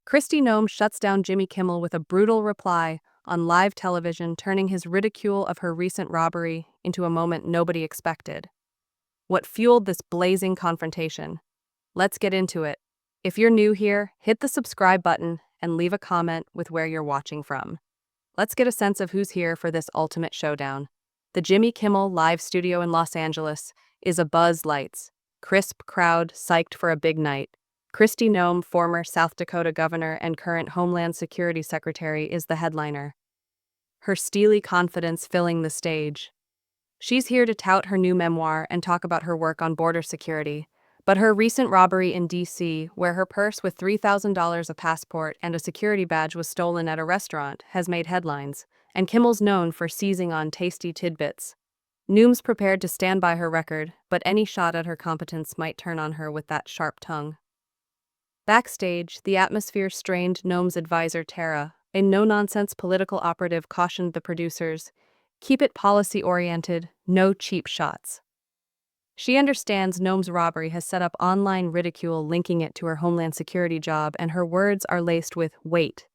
Kristi Noem shuts down Jimmy Kimmel with a brutal reply on live television, turning his ridicule of her recent robbery into a moment nobody expected. What fueled this blazing confrontation? Let's get into it. If you're new here, hit the subscribe button and leave a comment with where you're watching from. Let's get a sense of who's here for this ultimate showdown. The Jimmy Kimmel live studio in Los Angeles is abuzz lights. Crisp crowd psyched for a big night. Kristi Noem, former South Dakota governor and current Homeland Security Secretary, is the headliner, her steely confidence filling the stage. She's here to tout her new memoir and talk about her work on border security. But her recent robbery in D.C., where her purse with $3,000, a passport, and a security badge was stolen at a restaurant, has made headlines, and Kimmel's known for seizing on tasty tidbits. Noom's prepared to stand by her record, but any shot at her competence might turn on her with that sharp tongue. Backstage, the atmosphere strained. Noem's advisor Tara, a no-nonsense political operative, cautioned the producers, "Keep it policy-oriented, no cheap shots." She understands Noem's robbery has set up online ridicule linking it to her Homeland Security job, and her words are laced with "wait."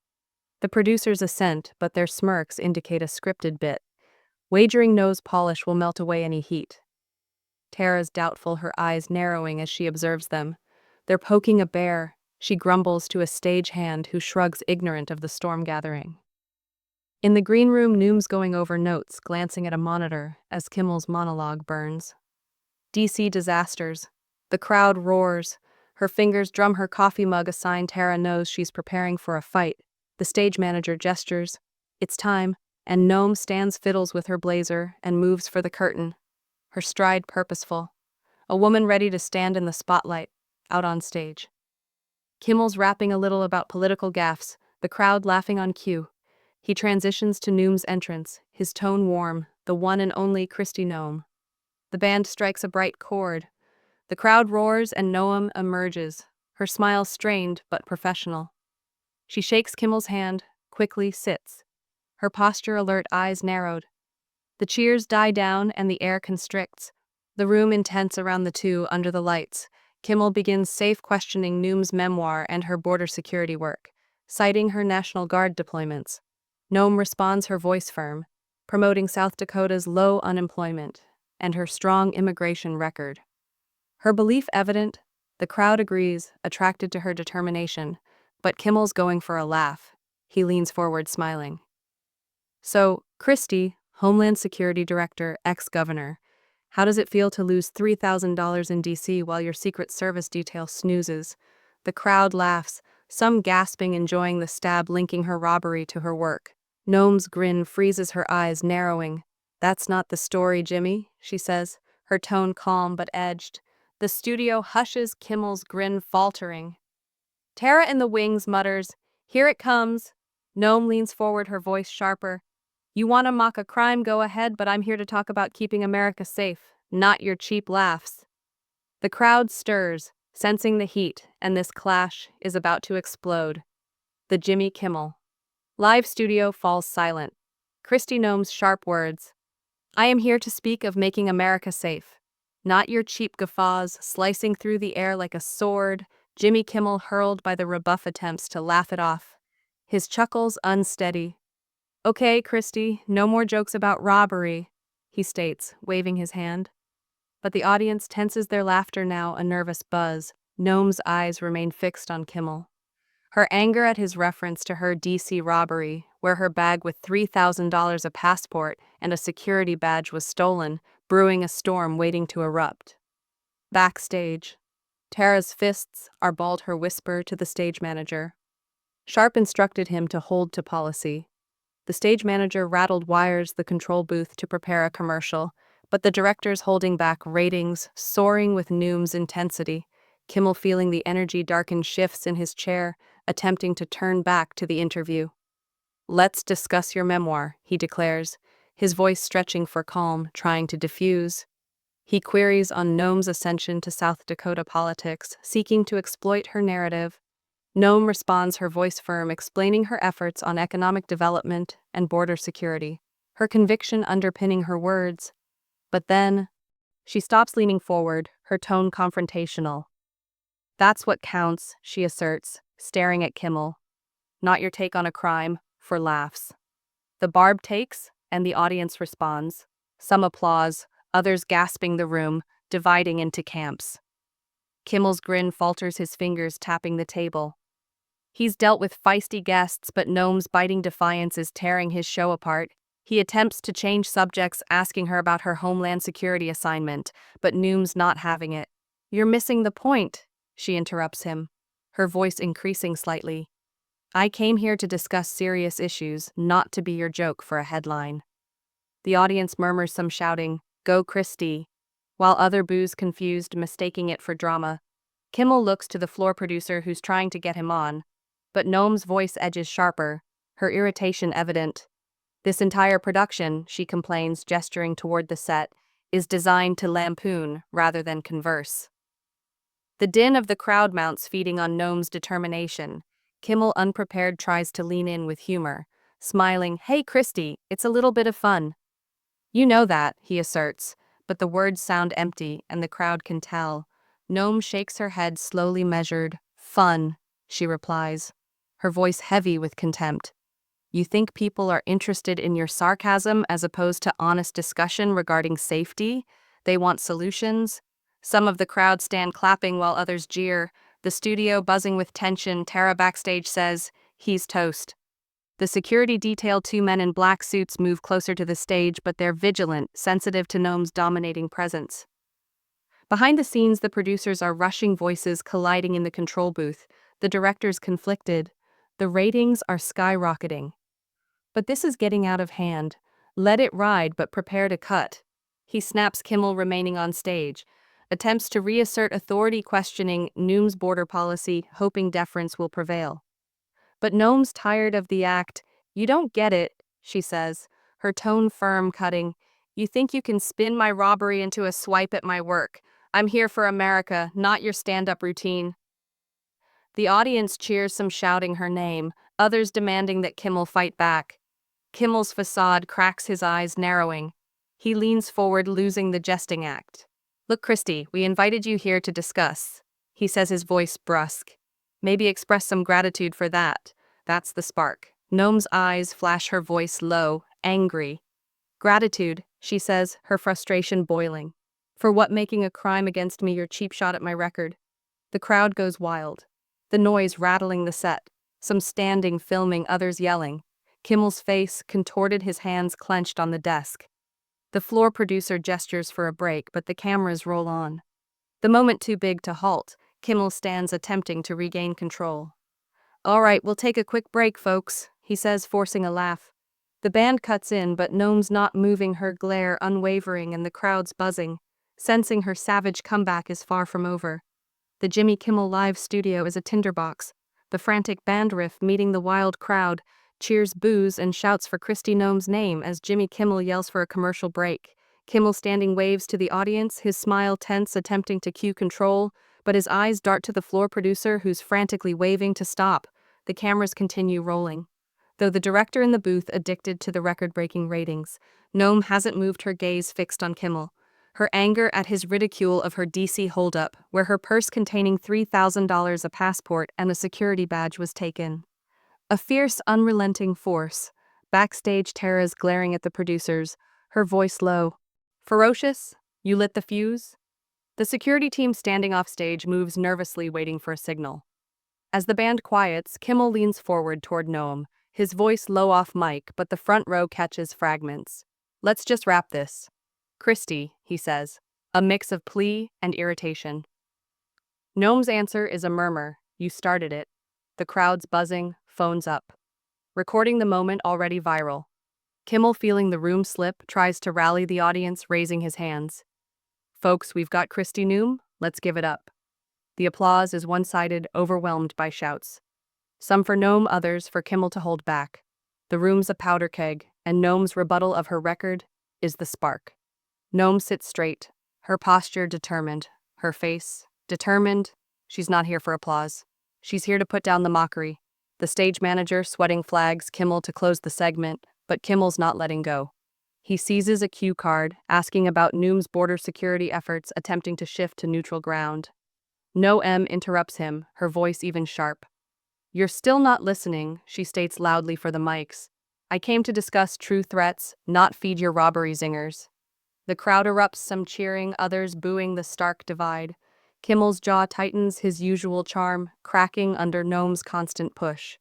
The producers assent, but their smirks indicate a scripted bit. Wagering nose polish will melt away any heat. Tara's doubtful, her eyes narrowing as she observes them. "They're poking a bear," she grumbles to a stagehand who shrugs, ignorant of the storm gathering. In the green room, Noom's going over notes, glancing at a monitor as Kimmel's monologue burns. DC disasters. The crowd roars. Her fingers drum her coffee mug, a sign Tara knows she's preparing for a fight. The stage manager gestures. It's time, and Noem stands, fiddles with her blazer, and moves for the curtain, her stride purposeful. A woman ready to stand in the spotlight, out on stage. Kimmel's rapping a little about political gaffes, the crowd laughing on cue. He transitions to Noom's entrance, his tone warm, the one and only Kristi Noem. The band strikes a bright chord. The crowd roars and Noem emerges, her smile strained but professional. She shakes Kimmel's hand, quickly sits, her posture alert, eyes narrowed. The cheers die down and the air constricts, the room intense around the two under the lights. Kimmel begins safe questioning Noem's memoir and her border security work, citing her National Guard deployments. Noem responds, her voice firm, promoting South Dakota's low unemployment and her strong immigration record. Her belief evident, the crowd agrees, attracted to her determination, but Kimmel's going for a laugh. He leans forward, smiling. "So, Kristi, Homeland Security Director, ex-governor, how does it feel to lose $3,000 in D.C. while your Secret Service detail snoozes?" The crowd laughs, some gasping, enjoying the stab linking her robbery to her work. Noem's grin freezes, her eyes narrowing. "That's not the story, Jimmy," she says, her tone calm but edged. The studio hushes, Kimmel's grin faltering. Tara in the wings mutters, "Here it comes." Noem leans forward, her voice sharper. "You want to mock a crime, go ahead, but I'm here to talk about keeping America safe, not your cheap laughs." The crowd stirs, sensing the heat, and this clash is about to explode. The Jimmy Kimmel live studio falls silent. Kristi Noem's sharp words, "I am here to speak of making America safe, not your cheap guffaws," slicing through the air like a sword. Jimmy Kimmel hurled by the rebuff attempts to laugh it off, his chuckles unsteady. "Okay, Kristi, no more jokes about robbery," he states, waving his hand. But the audience tenses, their laughter now a nervous buzz. Noem's eyes remain fixed on Kimmel. Her anger at his reference to her D.C. robbery, where her bag with $3,000, a passport, and a security badge was stolen, brewing a storm waiting to erupt. Backstage, Tara's fists are balled, her whisper to the stage manager. Sharp instructed him to hold to policy. The stage manager rattled wires the control booth to prepare a commercial, but the director's holding back, ratings soaring with Noom's intensity. Kimmel, feeling the energy darken, shifts in his chair, attempting to turn back to the interview. "Let's discuss your memoir," he declares, his voice stretching for calm, trying to diffuse. He queries on Noem's ascension to South Dakota politics, seeking to exploit her narrative. Noem responds, her voice firm, explaining her efforts on economic development and border security, her conviction underpinning her words. But then, she stops, leaning forward, her tone confrontational. "That's what counts," she asserts, staring at Kimmel. Not your take on a crime, for laughs. The barb takes, and the audience responds. Some applause, others gasping the room, dividing into camps. Kimmel's grin falters, his fingers tapping the table. He's dealt with feisty guests, but Noem's biting defiance is tearing his show apart. He attempts to change subjects, asking her about her Homeland Security assignment, but Noem's not having it. "You're missing the point," she interrupts him, her voice increasing slightly. "I came here to discuss serious issues, not to be your joke for a headline." The audience murmurs some shouting, "Go Kristi," while other boos confused, mistaking it for drama. Kimmel looks to the floor producer who's trying to get him on, but Noem's voice edges sharper, her irritation evident. "This entire production," she complains, gesturing toward the set, "is designed to lampoon rather than converse." The din of the crowd mounts, feeding on Noem's determination. Kimmel, unprepared, tries to lean in with humor, smiling, "Hey Kristi, it's a little bit of fun." "You know that," he asserts, but the words sound empty and the crowd can tell. Noem shakes her head, slowly measured. "Fun," she replies, her voice heavy with contempt. "You think people are interested in your sarcasm as opposed to honest discussion regarding safety? They want solutions?" Some of the crowd stand clapping while others jeer. The studio buzzing with tension. Tara backstage says, "He's toast." The security detail, two men in black suits, move closer to the stage, but they're vigilant, sensitive to Noem's dominating presence. Behind the scenes, the producers are rushing, voices colliding in the control booth. The director's conflicted. The ratings are skyrocketing. "But this is getting out of hand. Let it ride, but prepare to cut." He snaps, Kimmel remaining on stage. Attempts to reassert authority, questioning Noem's border policy, hoping deference will prevail. But Noem's tired of the act. "You don't get it," she says, her tone firm, cutting. "You think you can spin my robbery into a swipe at my work. I'm here for America, not your stand-up routine." The audience cheers, some shouting her name, others demanding that Kimmel fight back. Kimmel's facade cracks, his eyes narrowing. He leans forward, losing the jesting act. "Look, Kristi, we invited you here to discuss," he says, his voice brusque. "Maybe express some gratitude for that. That's the spark." Noem's eyes flash, her voice low, angry. "Gratitude," she says, her frustration boiling. "For what? Making a crime against me, your cheap shot at my record?" The crowd goes wild. The noise rattling the set. Some standing, filming, others yelling. Kimmel's face contorted, his hands clenched on the desk. The floor producer gestures for a break, but the cameras roll on. The moment too big to halt, Kimmel stands, attempting to regain control. "All right, we'll take a quick break, folks," he says, forcing a laugh. The band cuts in, but Noem's not moving, her glare unwavering, and the crowd's buzzing, sensing her savage comeback is far from over. The Jimmy Kimmel Live studio is a tinderbox. The frantic band riff, meeting the wild crowd, cheers, boos, and shouts for Kristi Noem's name as Jimmy Kimmel yells for a commercial break. Kimmel, standing, waves to the audience, his smile tense, attempting to cue control, but his eyes dart to the floor producer, who's frantically waving to stop. The cameras continue rolling. Though the director in the booth addicted to the record-breaking ratings, Noem hasn't moved, her gaze fixed on Kimmel. Her anger at his ridicule of her DC holdup, where her purse containing $3,000, a passport, and a security badge was taken. A fierce, unrelenting force. Backstage, Tara's glaring at the producers, her voice low. "Ferocious? You lit the fuse?" The security team standing off stage moves nervously, waiting for a signal. As the band quiets, Kimmel leans forward toward Noem, his voice low off mic, but the front row catches fragments. "Let's just wrap this." "Kristi," he says, a mix of plea and irritation. Noem's answer is a murmur. "You started it." The crowd's buzzing, phones up. Recording the moment, already viral. Kimmel, feeling the room slip, tries to rally the audience, raising his hands. "Folks, we've got Kristi Noem, let's give it up." The applause is one-sided, overwhelmed by shouts. Some for Noem, others for Kimmel to hold back. The room's a powder keg, and Noem's rebuttal of her record is the spark. Noem sits straight, her posture determined, her face determined. She's not here for applause. She's here to put down the mockery. The stage manager, sweating, flags Kimmel to close the segment, but Kimmel's not letting go. He seizes a cue card, asking about Noem's border security efforts, attempting to shift to neutral ground. Noem interrupts him, her voice even sharp. You're still not listening, she states loudly for the mics. I came to discuss true threats, not feed your robbery zingers. The crowd erupts, some cheering, others booing the stark divide. Kimmel's jaw tightens, his usual charm, cracking under Noem's constant push.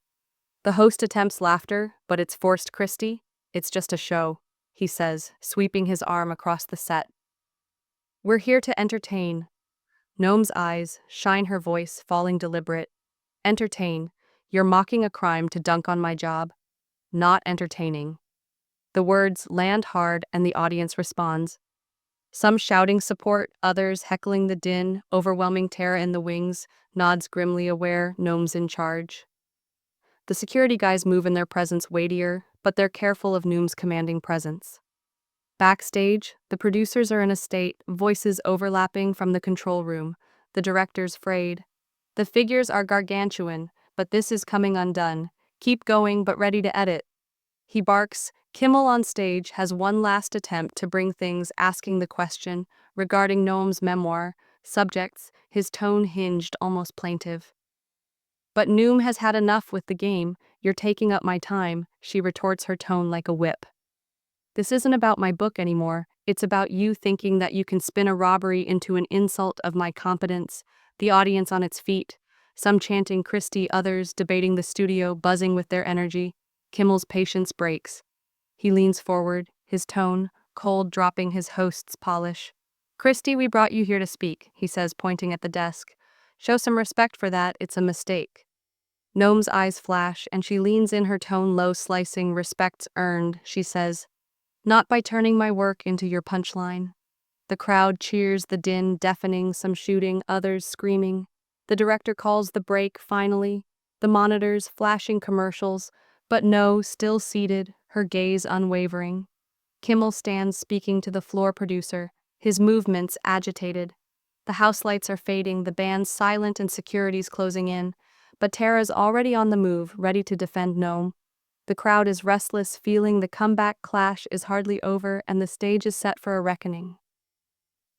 The host attempts laughter, but it's forced. Kristi. It's just a show, he says, sweeping his arm across the set. We're here to entertain. Noem's eyes shine, her voice falling deliberate. Entertain. You're mocking a crime to dunk on my job. Not entertaining. The words land hard and the audience responds. Some shouting support, others heckling the din, overwhelming Tara in the wings, nods grimly, aware Noem's in charge. The security guys move in their presence weightier, but they're careful of Noem's commanding presence. Backstage, the producers are in a state, voices overlapping from the control room, the directors frayed. The figures are gargantuan, but this is coming undone. Keep going, but ready to edit. He barks. Kimmel on stage has one last attempt to bring things, asking the question regarding Noem's memoir, subjects, his tone hinged, almost plaintive. But Noem has had enough with the game. You're taking up my time, she retorts, her tone like a whip. This isn't about my book anymore. It's about you thinking that you can spin a robbery into an insult of my competence. The audience on its feet, some chanting Kristi, others debating the studio, buzzing with their energy. Kimmel's patience breaks. He leans forward, his tone cold, dropping his host's polish. Kristi, we brought you here to speak, he says, pointing at the desk. Show some respect for that, it's a mistake. Noem's eyes flash, and she leans in, her tone low, slicing. Respect's earned, she says. Not by turning my work into your punchline. The crowd cheers, the din deafening, some shooting, others screaming. The director calls the break, finally. The monitors flashing commercials, but no, still seated, her gaze unwavering. Kimmel stands speaking to the floor producer, his movements agitated. The house lights are fading, the band's silent, and security's closing in. But Tara's already on the move, ready to defend Noem. The crowd is restless, feeling the comeback clash is hardly over, and the stage is set for a reckoning.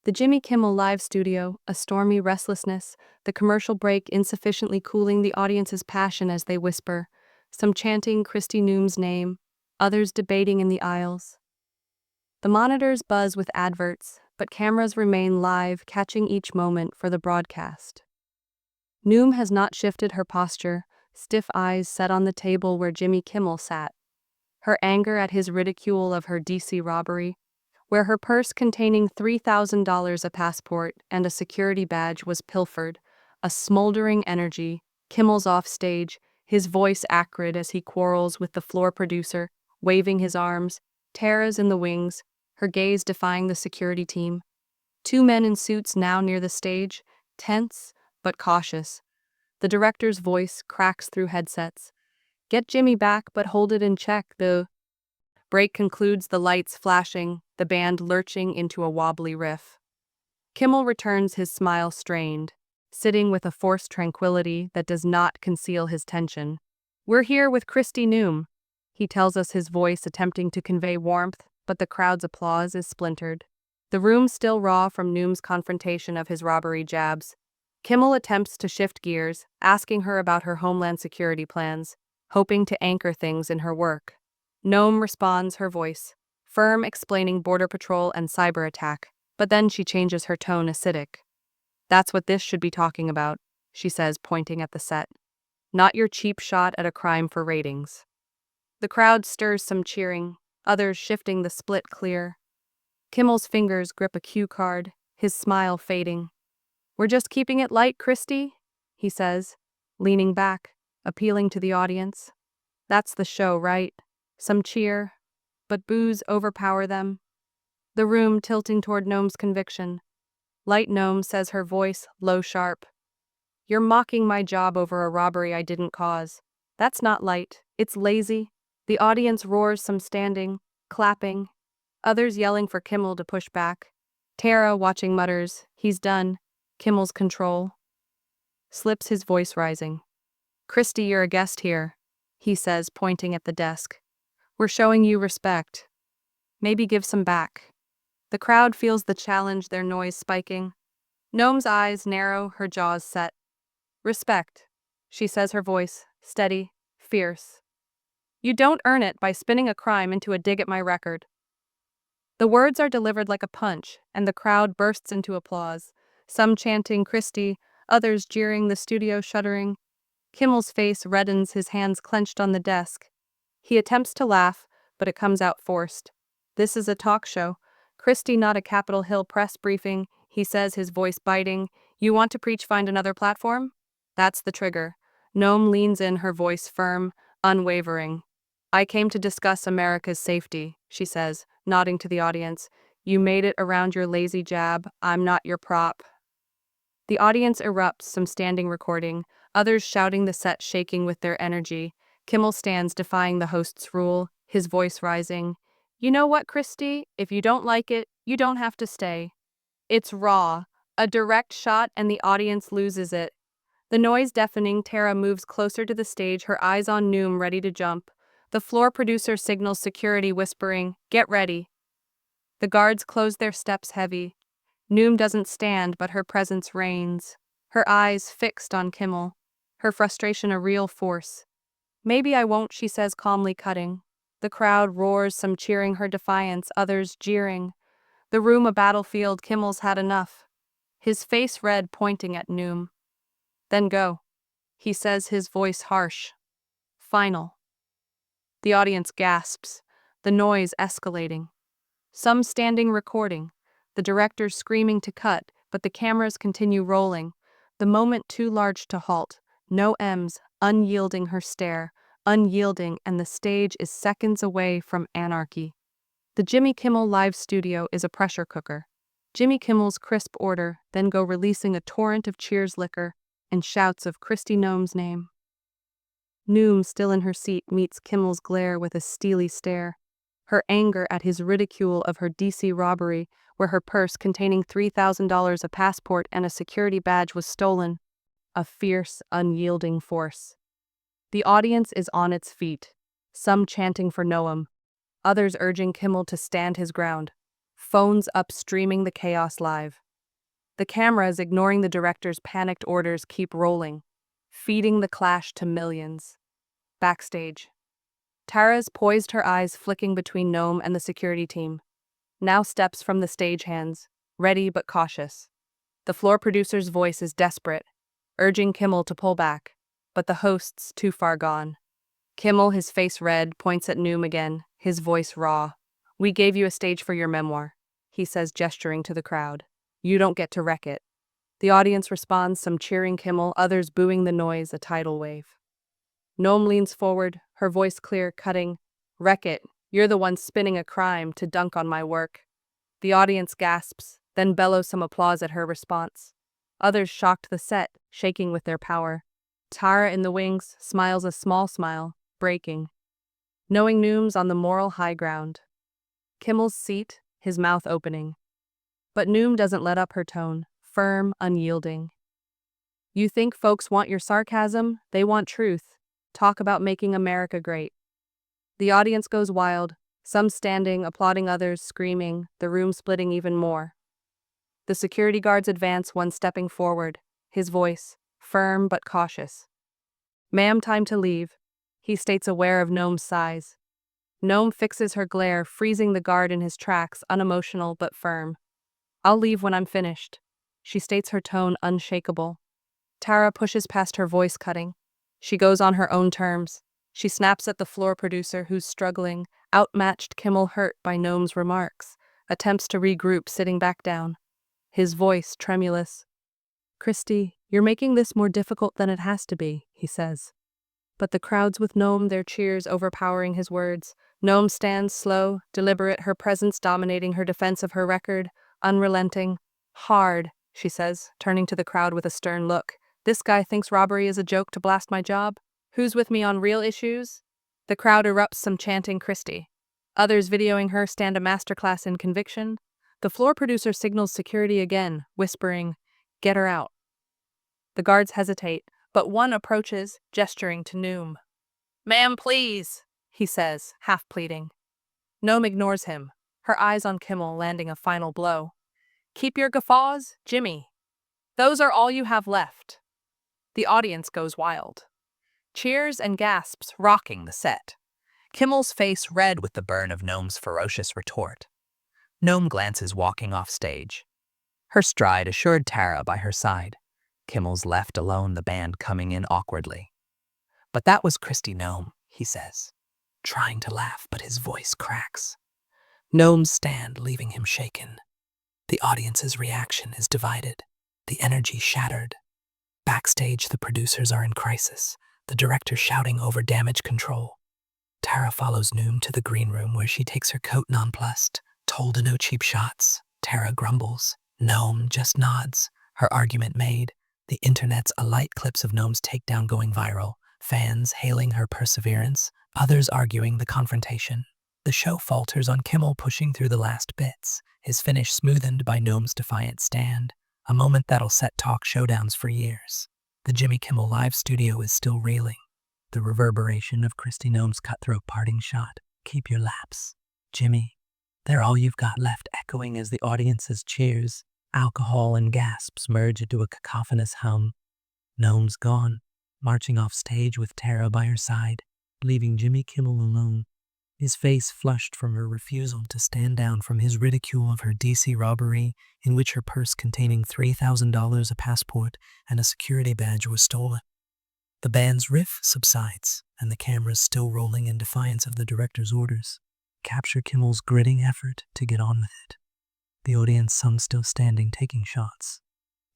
The Jimmy Kimmel live studio, a stormy restlessness, the commercial break insufficiently cooling the audience's passion as they whisper, some chanting Kristi Noem's name, others debating in the aisles. The monitors buzz with adverts, but cameras remain live, catching each moment for the broadcast. Noem has not shifted her posture, stiff eyes set on the table where Jimmy Kimmel sat. Her anger at his ridicule of her DC robbery, where her purse containing $3,000, a passport, and a security badge was pilfered, a smoldering energy. Kimmel's off stage, his voice acrid as he quarrels with the floor producer, waving his arms. Tara's in the wings, her gaze defying the security team. Two men in suits now near the stage, tense but cautious. The director's voice cracks through headsets. Get Jimmy back, but hold it in check. The break concludes, the lights flashing, the band lurching into a wobbly riff. Kimmel returns, his smile strained, sitting with a forced tranquility that does not conceal his tension. We're here with Kristi Noem, he tells us, his voice attempting to convey warmth, but the crowd's applause is splintered. The room still raw from Noem's confrontation of his robbery jabs. Kimmel attempts to shift gears, asking her about her homeland security plans, hoping to anchor things in her work. Noem responds, her voice firm, explaining Border Patrol and cyber attack, but then she changes her tone, acidic. That's what this should be talking about, she says, pointing at the set. Not your cheap shot at a crime for ratings. The crowd stirs, some cheering, others shifting the split clear. Kimmel's fingers grip a cue card, his smile fading. We're just keeping it light, Kristi, he says, leaning back, appealing to the audience. That's the show, right? Some cheer, but boos overpower them. The room tilting toward Noem's conviction. Light, Noem says, her voice low, sharp. You're mocking my job over a robbery I didn't cause. That's not light, it's lazy. The audience roars, some standing, clapping, others yelling for Kimmel to push back. Tara, watching, mutters, he's done. Kimmel's control slips, his voice rising. Kristi, you're a guest here, he says, pointing at the desk. We're showing you respect. Maybe give some back. The crowd feels the challenge, their noise spiking. Noem's eyes narrow, her jaws set. Respect, she says, her voice steady, fierce. You don't earn it by spinning a crime into a dig at my record. The words are delivered like a punch, and the crowd bursts into applause, some chanting Kristi, others jeering, the studio shuddering. Kimmel's face reddens, his hands clenched on the desk. He attempts to laugh, but it comes out forced. This is a talk show. Kristi, not a Capitol Hill press briefing, he says, his voice biting. You want to preach, find another platform? That's the trigger. Noem leans in, her voice firm, unwavering. I came to discuss America's safety, she says, nodding to the audience. You made it around your lazy jab. I'm not your prop. The audience erupts, some standing recording, others shouting, the set shaking with their energy. Kimmel stands, defying the host's rule, his voice rising. You know what, Kristi? If you don't like it, you don't have to stay. It's raw. A direct shot and the audience loses it. The noise deafening, Tara moves closer to the stage, her eyes on Noem, ready to jump. The floor producer signals security, whispering, Get ready. The guards close their steps heavy. Noem doesn't stand, but her presence reigns. Her eyes fixed on Kimmel. Her frustration a real force. Maybe I won't, she says, calmly cutting. The crowd roars, some cheering her defiance, others jeering. The room a battlefield, Kimmel's had enough. His face red, pointing at Noem. Then go, he says, his voice harsh. Final. The audience gasps, the noise escalating. Some standing recording, the director screaming to cut, but the cameras continue rolling. The moment too large to halt. Noem's unyielding, her stare, unyielding, and the stage is seconds away from anarchy. The Jimmy Kimmel live studio is a pressure cooker. Jimmy Kimmel's crisp order, then go releasing a torrent of cheers, liquor, and shouts of Kristi Noem's name. Noem, still in her seat, meets Kimmel's glare with a steely stare. Her anger at his ridicule of her DC robbery, where her purse containing $3,000, a passport, and a security badge was stolen. A fierce, unyielding force. The audience is on its feet, some chanting for Noem, others urging Kimmel to stand his ground. Phones up, streaming the chaos live. The cameras, ignoring the director's panicked orders, keep rolling, feeding the clash to millions. Backstage. Tara's poised, her eyes flicking between Noem and the security team. Now steps from the stagehands, ready but cautious. The floor producer's voice is desperate, urging Kimmel to pull back, but the host's too far gone. Kimmel, his face red, points at Noem again, his voice raw. We gave you a stage for your memoir, he says, gesturing to the crowd. You don't get to wreck it. The audience responds, some cheering Kimmel, others booing the noise, a tidal wave. Noem leans forward, her voice clear, cutting. Wreck it. You're the one spinning a crime to dunk on my work. The audience gasps, then bellows some applause at her response. Others shocked the set, shaking with their power. Tara in the wings smiles a small smile, breaking. Knowing Noem's on the moral high ground. Kimmel's seat, his mouth opening. But Noem doesn't let up, her tone, firm, unyielding. You think folks want your sarcasm? They want truth. Talk about making America great. The audience goes wild, some standing, applauding, others screaming, the room splitting even more. The security guards advance, one stepping forward, his voice, firm but cautious. Ma'am, time to leave, he states, aware of Noem's size. Noem fixes her glare, freezing the guard in his tracks, unemotional but firm. I'll leave when I'm finished, she states, her tone unshakable. Tara pushes past her voice cutting. She goes on her own terms. She snaps at the floor producer, who's struggling, outmatched. Kimmel, hurt by Noem's remarks, attempts to regroup, sitting back down. His voice tremulous. Kristi, you're making this more difficult than it has to be, he says. But the crowd's with Noem, their cheers overpowering his words. Noem stands slow, deliberate, her presence dominating her defense of her record, unrelenting. Hard, she says, turning to the crowd with a stern look. This guy thinks robbery is a joke to blast my job? Who's with me on real issues? The crowd erupts, some chanting Kristi. Others videoing her stand a masterclass in conviction. The floor producer signals security again, whispering, Get her out. The guards hesitate, but one approaches, gesturing to Noem. Ma'am, please, he says, half pleading. Noem ignores him, her eyes on Kimmel, landing a final blow. Keep your guffaws, Jimmy. Those are all you have left. The audience goes wild. Cheers and gasps rocking the set. Kimmel's face red with the burn of Noem's ferocious retort. Noem glances walking off stage. Her stride assured Tara by her side. Kimmel's left alone, the band coming in awkwardly. But that was Kristi Noem, he says, trying to laugh, but his voice cracks. Noem's stand leaving him shaken. The audience's reaction is divided, the energy shattered. Backstage, the producers are in crisis, the director shouting over damage control. Tara follows Noem to the green room where she takes her coat nonplussed, told to no cheap shots. Tara grumbles. Noem just nods. Her argument made. The internet's alight, clips of Noem's takedown going viral, fans hailing her perseverance, others arguing the confrontation. The show falters on Kimmel pushing through the last bits, his finish smoothened by Noem's defiant stand, a moment that'll set talk showdowns for years. The Jimmy Kimmel Live studio is still reeling. The reverberation of Kristi Noem's cutthroat parting shot. Keep your laps, Jimmy. They're all you've got left, echoing as the audience's cheers, alcohol and gasps merge into a cacophonous hum. Noem's gone, marching off stage with Tara by her side, leaving Jimmy Kimmel alone, his face flushed from her refusal to stand down from his ridicule of her DC robbery, in which her purse containing $3,000, a passport, and a security badge was stolen. The band's riff subsides, and the camera's still rolling in defiance of the director's orders. Capture Kimmel's gritting effort to get on with it. The audience, some still standing taking shots,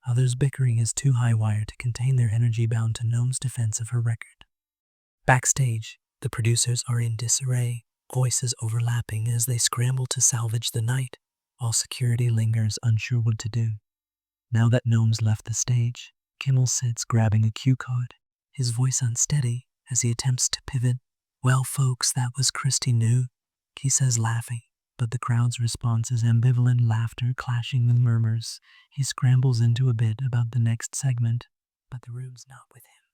others bickering as too high wire to contain their energy, bound to Noem's defense of her record. Backstage, the producers are in disarray, voices overlapping as they scramble to salvage the night, while security lingers unsure what to do. Now that Noem's left the stage, Kimmel sits grabbing a cue card, his voice unsteady as he attempts to pivot. Well, folks, that was Kristi Noem, he says, laughing, but the crowd's response is ambivalent laughter clashing with murmurs. He scrambles into a bit about the next segment, but the room's not with him.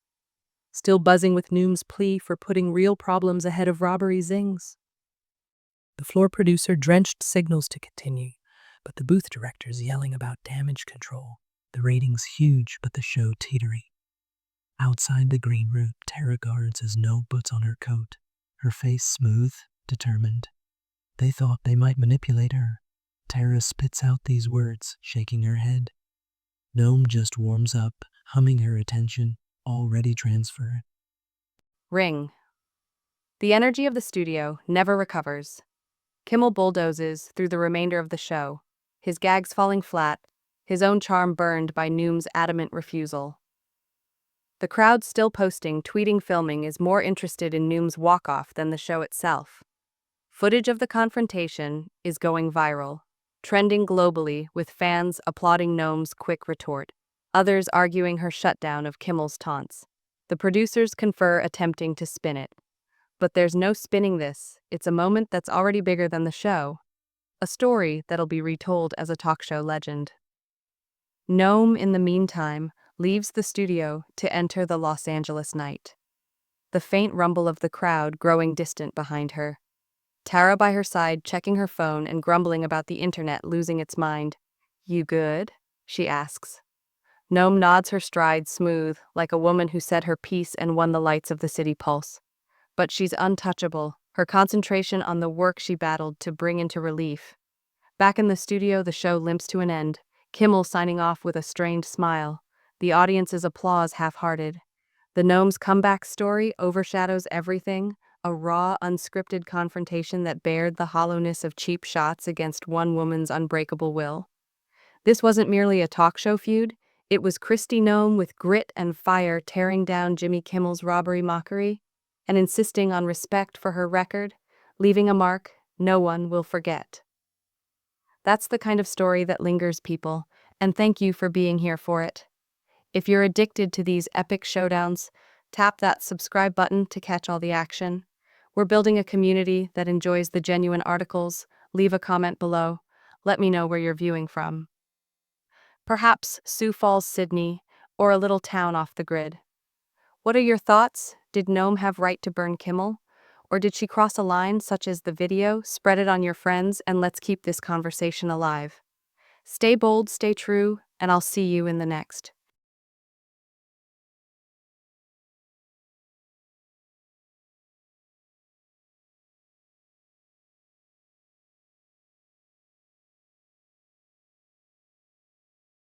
Still buzzing with Noem's plea for putting real problems ahead of robbery zings. The floor producer drenched signals to continue, but the booth director's yelling about damage control. The ratings huge, but the show teetering. Outside the green room, Tara guards as Noem puts on her coat, her face smooth, determined. They thought they might manipulate her. Tara spits out these words, shaking her head. Noem just warms up, humming her attention, already transferred. Ring. The energy of the studio never recovers. Kimmel bulldozes through the remainder of the show, his gags falling flat, his own charm burned by Noem's adamant refusal. The crowd still posting, tweeting, filming is more interested in Noem's walk-off than the show itself. Footage of the confrontation is going viral, trending globally with fans applauding Noem's quick retort, others arguing her shutdown of Kimmel's taunts. The producers confer, attempting to spin it. But there's no spinning this. It's a moment that's already bigger than the show. A story that'll be retold as a talk show legend. Noem, in the meantime, leaves the studio to enter the Los Angeles night. The faint rumble of the crowd growing distant behind her. Tara by her side, checking her phone and grumbling about the internet losing its mind. "You good?" she asks. Noem nods, her stride smooth, like a woman who said her piece and won the lights of the city pulse. But she's untouchable, her concentration on the work she battled to bring into relief. Back in the studio, the show limps to an end, Kimmel signing off with a strained smile, the audience's applause half-hearted. The Noem's comeback story overshadows everything, a raw, unscripted confrontation that bared the hollowness of cheap shots against one woman's unbreakable will. This wasn't merely a talk show feud, it was Kristi Noem with grit and fire tearing down Jimmy Kimmel's robbery mockery, and insisting on respect for her record, leaving a mark no one will forget. That's the kind of story that lingers, people, and thank you for being here for it. If you're addicted to these epic showdowns, tap that subscribe button to catch all the action. We're building a community that enjoys the genuine articles. Leave a comment below. Let me know where you're viewing from. Perhaps Sioux Falls, Sydney, or a little town off the grid. What are your thoughts? Did Noem have right to burn Kimmel? Or did she cross a line, such as the video? Spread it on your friends, and let's keep this conversation alive. Stay bold, stay true, and I'll see you in the next.